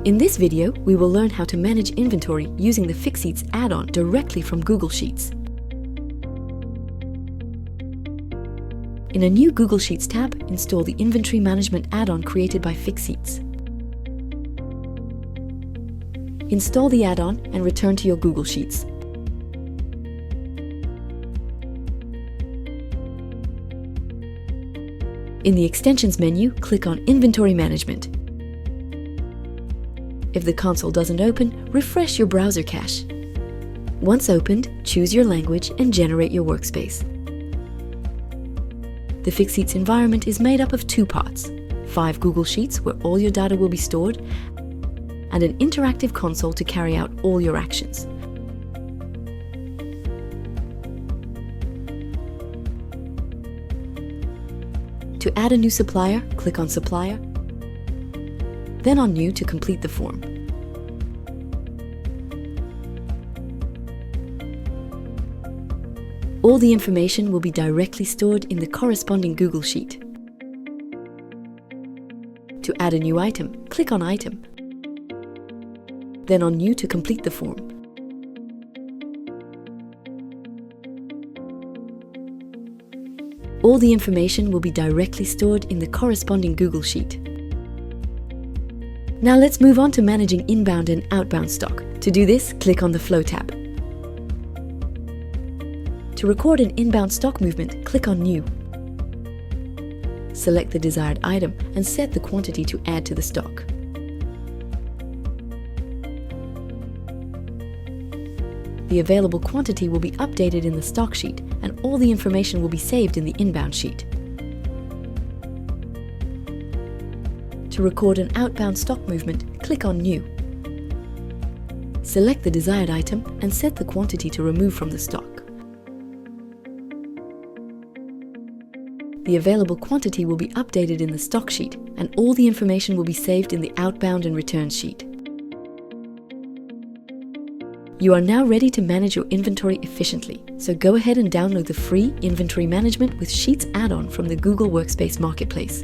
In this video, we will learn how to manage inventory using the Fixeets add-on directly from Google Sheets. In a new Google Sheets tab, install the Inventory Management add-on created by Fixeets. Install the add-on and return to your Google Sheets. In the Extensions menu, click on Inventory Management. If the console doesn't open, refresh your browser cache. Once opened, choose your language and generate your workspace. The Fixeets environment is made up of two parts: 5 Google Sheets where all your data will be stored, and an interactive console to carry out all your actions. To add a new supplier, click on Supplier, then on New to complete the form. All the information will be directly stored in the corresponding Google Sheet. To add a new item, click on Item, then on New to complete the form. All the information will be directly stored in the corresponding Google Sheet. Now let's move on to managing inbound and outbound stock. To do this, click on the Flow tab. To record an inbound stock movement, click on New. Select the desired item and set the quantity to add to the stock. The available quantity will be updated in the stock sheet, and all the information will be saved in the inbound sheet. To record an outbound stock movement, click on New. Select the desired item and set the quantity to remove from the stock. The available quantity will be updated in the stock sheet, and all the information will be saved in the outbound and return sheet. You are now ready to manage your inventory efficiently, so go ahead and download the free Inventory Management with Sheets add-on from the Google Workspace Marketplace.